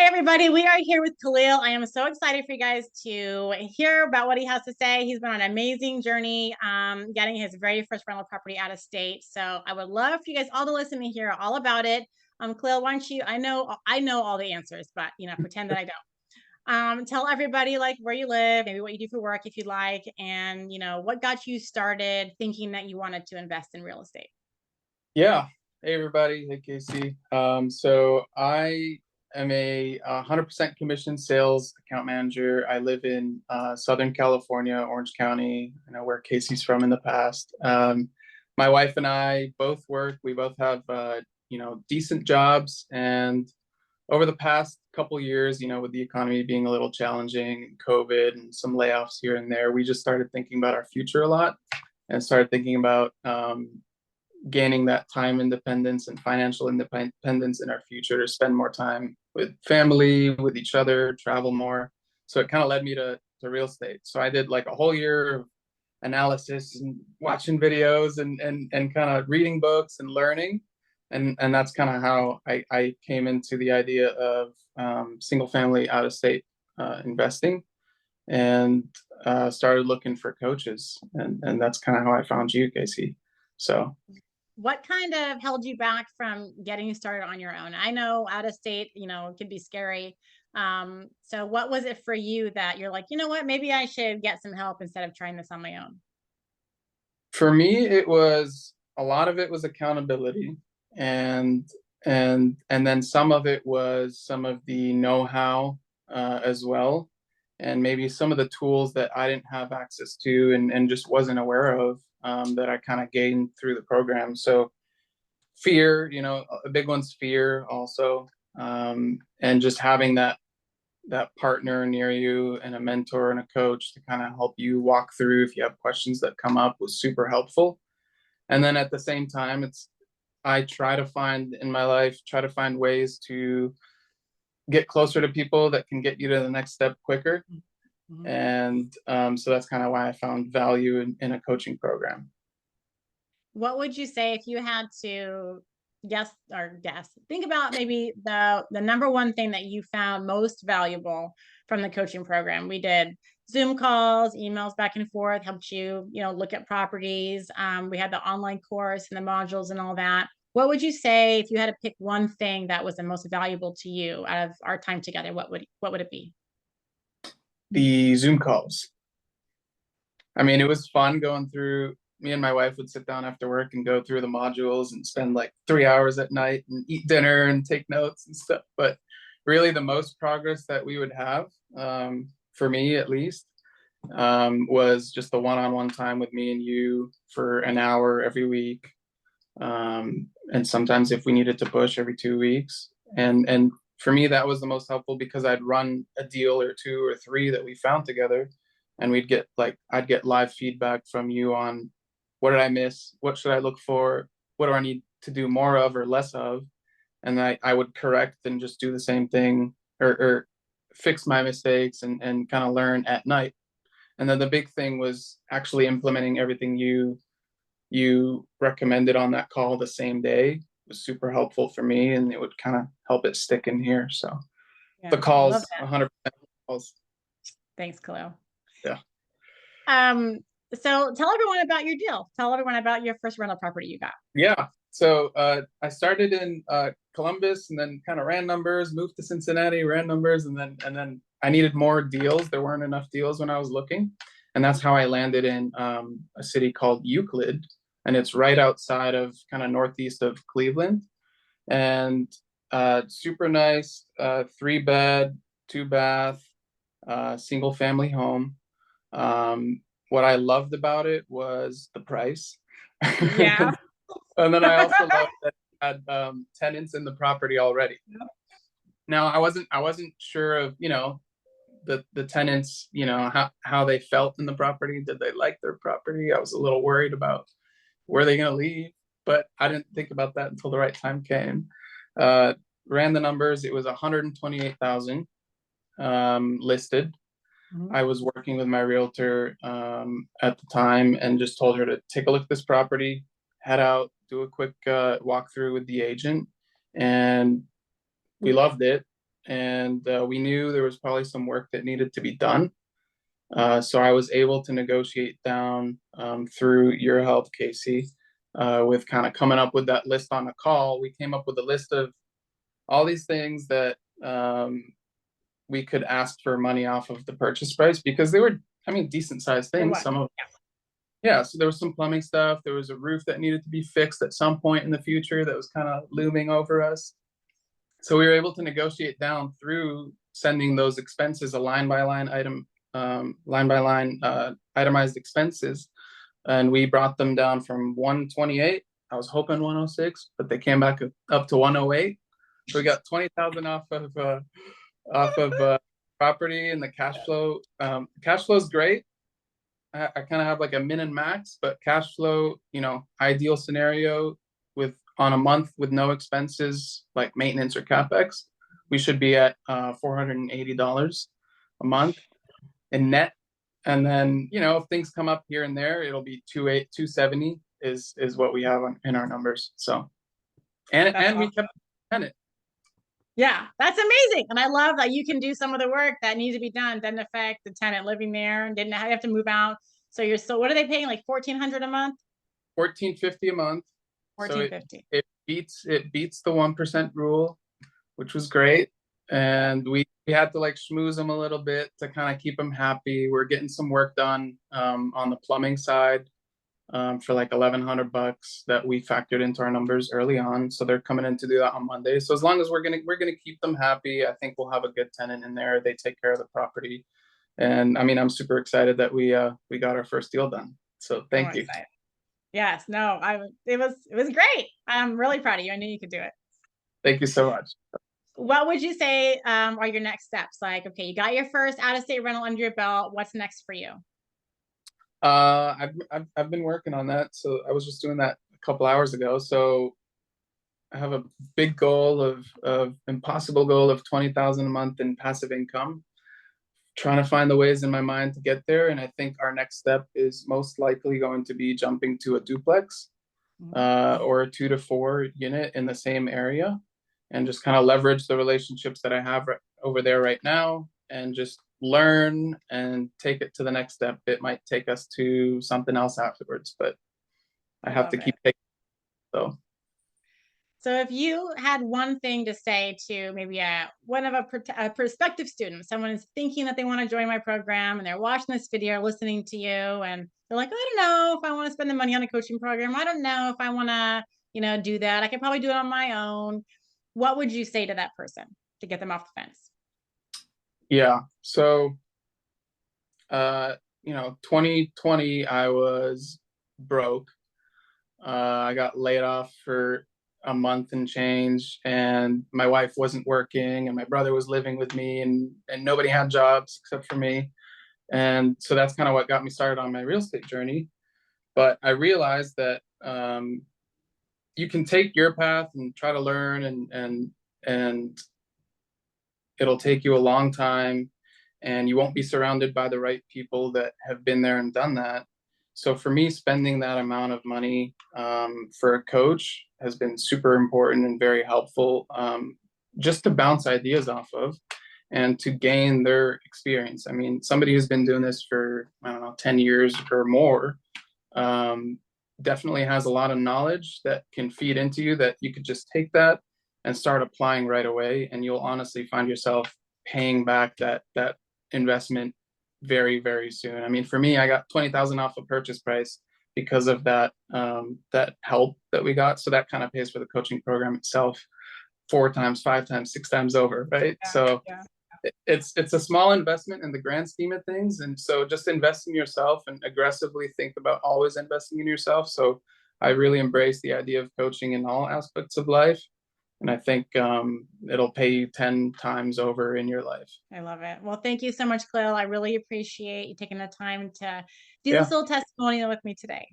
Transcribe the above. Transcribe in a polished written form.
everybody. We are here with Khalil. I am so excited for you guys to hear about what he has to say. He's been on an amazing journey getting his very first rental property out of state. So I would love for you guys all to listen and hear all about it. Khalil, why don't you, I know all the answers, but pretend that I don't. Tell everybody like where you live, maybe what you do for work if you'd like, and what got you started thinking that you wanted to invest in real estate. Yeah. Hey everybody. Hey Casey. So I am a 100% commission sales account manager. I live in Southern California, Orange County. I know where Casey's from in the past. My wife and I both work. We both have decent jobs, and over the past couple years, with the economy being a little challenging and COVID and some layoffs here and there, we just started thinking about our future a lot and started thinking about gaining that time independence and financial independence in our future to spend more time with family, with each other, travel more. So it kind of led me to real estate. So I did like a whole year of analysis and watching videos and kind of reading books and learning. And that's kind of how I came into the idea of single family out of state investing, and started looking for coaches. And that's kind of how I found you, Casey. So what kind of held you back from getting started on your own? I know out of state, it can be scary. So what was it for you that you're like, you know what, maybe I should get some help instead of trying this on my own? For me, it was a lot of it was accountability, and then some of it was some of the know-how as well, and maybe some of the tools that I didn't have access to and just wasn't aware of, that I kind of gained through the program. So fear, a big one's fear also, and just having that partner near you and a mentor and a coach to kind of help you walk through if you have questions that come up was super helpful. And then at the same time, I try to find in my life, ways to get closer to people that can get you to the next step quicker. Mm-hmm. And so that's kind of why I found value in a coaching program. What would you say if you had to guess, think about maybe the number one thing that you found most valuable from the coaching program? We did Zoom calls, emails back and forth, helped you, look at properties. We had the online course and the modules and all that. What would you say if you had to pick one thing that was the most valuable to you out of our time together? What would it be? The Zoom calls. I mean, it was fun going through. Me and my wife would sit down after work and go through the modules and spend like 3 hours at night and eat dinner and take notes and stuff. But really the most progress that we would have, for me at least, was just the one-on-one time with me and you for an hour every week. And sometimes if we needed to push, every 2 weeks. And for me, that was the most helpful because I'd run a deal or 2 or 3 that we found together, and I'd get live feedback from you on what did I miss? What should I look for? What do I need to do more of or less of? And I would correct and just do the same thing or fix my mistakes and kind of learn at night. And then the big thing was actually implementing everything you recommended on that call the same day. It was super helpful for me, and it would kind of help it stick in here. So yeah, the calls, 100% calls. Thanks, Khalil. Yeah. So tell everyone about your deal. Tell everyone about your first rental property you got. Yeah. So I started in Columbus and then kind of ran numbers, moved to Cincinnati, ran numbers, and then I needed more deals. There weren't enough deals when I was looking. And that's how I landed in a city called Euclid. And it's right outside of kind of northeast of Cleveland. And super nice, 3-bed, 2-bath, single family home. What I loved about it was the price. Yeah. And then I also loved that it had tenants in the property already. Yep. Now I wasn't sure of, the tenants, how they felt in the property. Did they like their property? I was a little worried about where they going to leave, but I didn't think about that until the right time came. Ran the numbers. It was 128,000 listed. Mm-hmm. I was working with my realtor at the time and just told her to take a look at this property, head out, do a quick walkthrough with the agent, and we loved it. and we knew there was probably some work that needed to be done. So I was able to negotiate down through your help, Casey, with kind of coming up with that list on a call. We came up with a list of all these things that we could ask for money off of the purchase price, because they were, I mean, decent sized things. Some of, yeah, so there was some plumbing stuff. There was a roof that needed to be fixed at some point in the future that was kind of looming over us. So we were able to negotiate down through sending those expenses a line by line item, line by line itemized expenses, and we brought them down from 128. I was hoping 106, but they came back up to 108. So we got 20,000 off of property, and the cash flow. Cash flow is great. I kind of have like a min and max, but cash flow, you know, ideal scenario with on a month with no expenses like maintenance or capex, we should be at $480 a month in net. And then, you know, if things come up here and there, it'll be 270 is what we have in our numbers. So, and we kept the tenant. Yeah, that's amazing. And I love that you can do some of the work that needs to be done, doesn't affect the tenant living there and didn't have to move out. So you're still, what are they paying? Like $1,400 a month? $1,450 a month. $1,450. So it beats the 1% rule, which was great. And we had to like schmooze them a little bit to kind of keep them happy. We're getting some work done on the plumbing side for like $1,100 that we factored into our numbers early on. So they're coming in to do that on Monday. So as long as we're gonna keep them happy, I think we'll have a good tenant in there. They take care of the property, and I mean, I'm super excited that we got our first deal done. So thank you. Excited. Yes, no, it was great. I'm really proud of you. I knew you could do it. Thank you so much. What would you say are your next steps? Like, okay, you got your first out-of-state rental under your belt. What's next for you? I've been working on that. So I was just doing that a couple hours ago. So I have a big goal of impossible goal of 20,000 a month in passive income. Trying to find the ways in my mind to get there, and I think our next step is most likely going to be jumping to a duplex or a 2 to 4 unit in the same area, and just kind of leverage the relationships that I have over there right now, and just learn and take it to the next step. It might take us to something else afterwards, but I have to keep taking it, So if you had one thing to say to maybe one of a prospective student, someone is thinking that they want to join my program and they're watching this video, listening to you, and they're like, I don't know if I want to spend the money on a coaching program. I don't know if I want to, you know, do that. I could probably do it on my own. What would you say to that person to get them off the fence? Yeah. So, you know, 2020, I was broke. I got laid off for a month and change, and my wife wasn't working, and my brother was living with me, and nobody had jobs except for me. And so that's kind of what got me started on my real estate journey. But I realized that you can take your path and try to learn, and it'll take you a long time, and you won't be surrounded by the right people that have been there and done that. So for me, spending that amount of money for a coach has been super important and very helpful, just to bounce ideas off of and to gain their experience. I mean, somebody who's been doing this for, I don't know, 10 years or more, definitely has a lot of knowledge that can feed into you, that you could just take that and start applying right away. And you'll honestly find yourself paying back that investment very, very soon. I mean, for me, I got 20,000 off of purchase price because of that help that we got. So that kind of pays for the coaching program itself 4 times, 5 times, 6 times over, right? Yeah, so yeah. It's a small investment in the grand scheme of things. And so just invest in yourself and aggressively think about always investing in yourself. So I really embrace the idea of coaching in all aspects of life. And I think it'll pay you 10 times over in your life. I love it. Well, thank you so much, Khalil. I really appreciate you taking the time to do this little testimonial with me today.